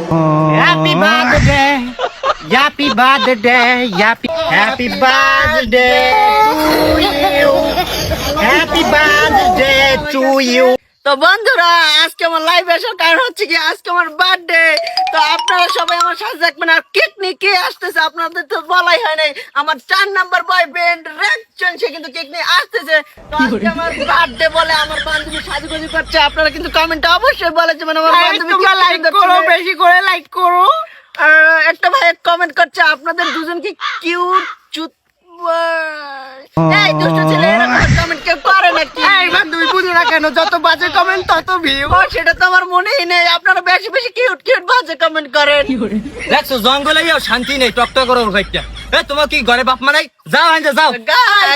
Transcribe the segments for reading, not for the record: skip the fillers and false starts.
Happy birthday, happy birthday, happy birthday to you, happy birthday to you. তো বন্ধুরা, আজকে আমার লাইভ আসার কারণ হচ্ছে কি, আজকে আমার বার্থডে। তো আপনারা সবাই আমার সাথে থাকবেন। আর কেক নিয়ে কে আসতেছে আপনাদের তো বলাই হয় নাই। আমার 4 নাম্বার বয়ফ্রেন্ড রেকচন, সে কিন্তু কেক নিয়ে আসতেছে। তো আজকে আমার বার্থডে বলে আমার বান্ধবী সাজুগুজু করছে। আপনারা কিন্তু কমেন্টে অবশ্যই বলে যে মানে আমার বান্ধবী লাইক করো, বেশি করে লাইক করো। আর একটা ভাই কমেন্ট করছে আপনাদের দুজন কি কিউট চুত। এই দুষ্ট ছেলে, এরকম কমেন্ট কেউ করে নাকি? এই বান্ধবী বুঝো না কেন, যত বাজে কমেন্ট তত ভিউ। সেটা তো আমার মনেই নেই। আপনারা বেশি বেশি কিউট কিউট বাজে কমেন্ট করেন। দেখছো জঙ্গলে যাও, শান্তি নেই, টকটক করো ভাইটা। তোমার কি ঘরে বাপ মা নাই? যাও আনতে যাও।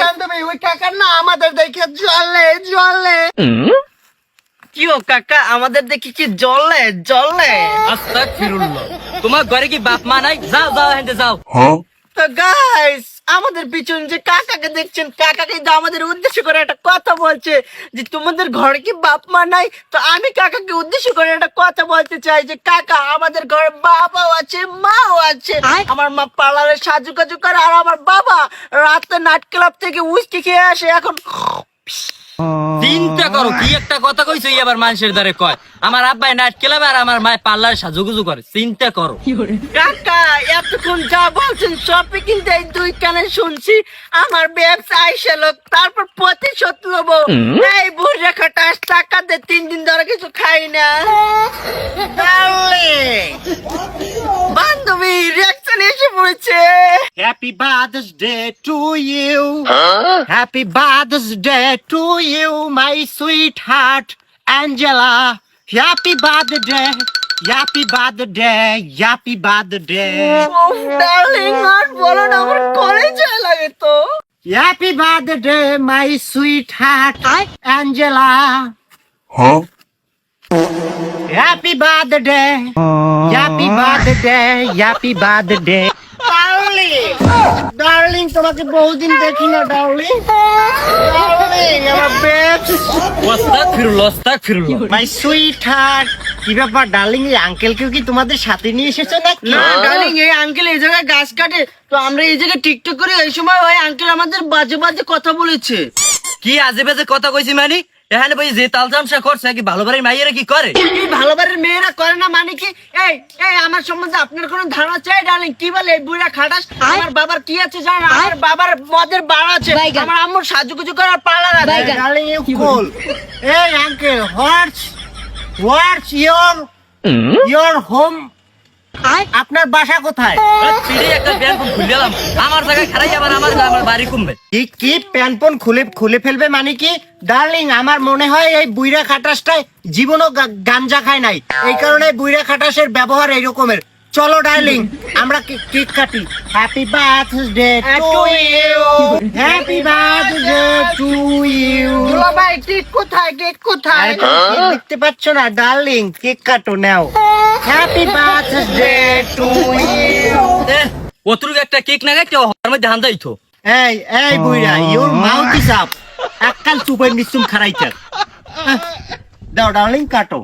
বান্ধবী ওই কাকার না আমাদের দেখে জ্বলে জ্বলে। কি ও কাকা, আমাদের দেখি কি জ্বলে জ্বলে? আস্তাগফিরুল্লাহ, তোমার ঘরে কি বাপ মা নাই? যাও যাও আনতে যাও। তো গাইস, আমাদের পিছনে যে কাকাকে দেখছেন, কাকাকে কিন্তু আমাদের উদ্দেশ্য করে একটা কথা বলছে যে তোমাদের ঘরে কি বাপ মা নাই। তো আমি কাকাকে উদ্দেশ্য করে একটা কথা বলতে চাই যে কাকা, আমাদের ঘরে বাবাও আছে মাও আছে। আমার মা পার্লারে সাজুকাজু করে, আর আমার বাবা রাতে নাইট ক্লাব থেকে উইস্কি খেয়ে আসে। এখন চিন্তা করো, কি একটা কথা কইছো আবার মানুষের দ্বারে কয় আমার আব্বাই নাইট ক্লাবে আর আমার মায়ের পার্লারে সাজুগুজু করে। চিন্তা করো কাকা, এতক্ষণ যা বলছেন সবই কিন্তু এই দুই কানে শুনছি। আমার ব্যবসা আইসা লোক, তারপর প্রতিশোধ নেবো। এই বুড়ে খাটা টাকা দে, 3 দিন ধরে কিছু খাই না। Darling, বান্ধবী রিয়াকশন এসে পড়েছে। Happy birthday to you, happy birthday to you, my sweetheart Angela. Happy birthday, happy birthday, happy birthday, darling, আর বলো না, আমার কলেজে লাগে তো। happy birthday, my sweetheart Angela. Happy birthday, happy birthday, happy birthday. Darling, তোমাকে বহুদিন দেখি না ডার্লিং। ডার্লিং, আমার বেস্ট, আস্তাগফিরুল্লাহ আস্তাগফিরুল্লাহ। My sweet heart. কি ব্যাপার ডার্লিং, এই আঙ্কেলকেও কি তোমাদের সাথে নিয়ে এসেছো নাকি? না ডার্লিং, এই আঙ্কেল এই জায়গায় গাছ কাটে, তো আমরা এই জায়গায় টিকটক করি। এই সময় ওই আঙ্কেল আমাদের বাজে বাজে কথা বলেছে। কি আজে বাজে কথা কইছি মানে? এখানে বই যে তালজামসা করছে কি ভালো বাড়ির মাইয়েরা কি করে? এই ভালো বাড়ির মেয়েরা করে না মানে কি? এই এই আমার সম্বন্ধে আপনার কোনো ধারণা চাই ডার্লিং? কি বলে এই বুড়া খাটাস? আমার বাবার কি আছে জানেন? আমার বাবার মদের বার আছে, আমার আম্মুর সাজুগুজু করার পার্লার আছে। ডার্লিং, ইউ কুল। এই আঙ্কেল, হোয়াটস ইয়োর হোম? আপনার বাসা কোথায়? পিড়ে একটা ব্যাংক খুলে এলাম, আমার জায়গায় খারাই আবার আমার বাড়ি কমবে। কি প্যানপন খুলে ফেলবে মানে কি? ডার্লিং, আমার মনে হয় এই বুইরা খাটাসটাই জীবনও গাঞ্জা খায় নাই, এই কারণে বুইরা খাটাসের ব্যবহার এই রকমের। চলো ডার্লিং, আমরা কেক কাটি। Happy birthday to you, happy birthday to you. ভাই কেক কোথায়, কেক কোথায়? দেখতে পাচ্ছ না ডার্লিং, কেক কাটো নাও। হ্যাপি বার্থডে টু ইউ। অতটুকু একটা কেক না গাইতে ওর মধ্যে হান যাইতো। এই বুইরা, ইউর মাউথ ইজ আপ। এককাল চুপাই নিশ্চুম খারাইতে দাও ডার্লিং, কাটো।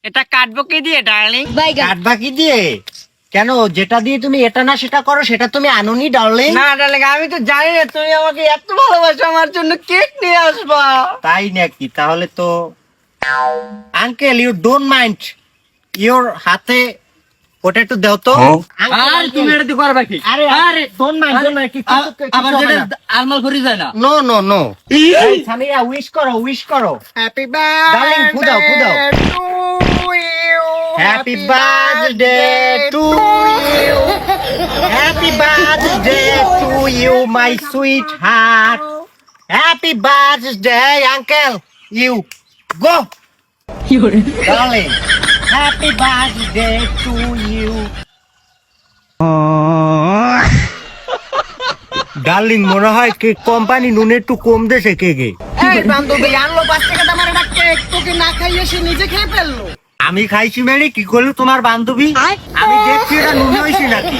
এটা কাটবো কি দিয়ে ডার্লিং? কাট বাকি দিয়ে? কেন, যেটা দিয়ে তুমি এটা না সেটা করো, সেটা তুমি আনোনি ডার্লিং? না ডার্লিং, আমি তো জানি না তুমি আমাকে এত ভালোবাসো, আমার জন্য কেক নিয়ে আসবা। তাই নাকি? তাহলে তো uncle, you don't mind, your হাতে ওটা একটু দাও তো। আর তুমি এটা দিয়ে করবা কি? আরে আরে ডোন্ট মাইন্ড, আবার যেটা আলমাল করি যায় না। No no no. Samia, wish করো। হ্যাপি ডার্লিং, ফুদাও। Happy birthday to you, happy birthday to you, my sweetheart. Happy birthday uncle, you go darling. Happy birthday to you. Darling, মনে হয় কেক কোম্পানি নুন একটু কম দেশে কেকে। এই বান্ধবী আনলো 5 টাকা দামের একটা কেক, তোকে না খাইয়ে সে নিজে খেয়ে ফেললো। আমি খাইছি মানে কি করলো তোমার বান্ধবী? আমি দেখছি এটা নুন হয়েছে নাকি।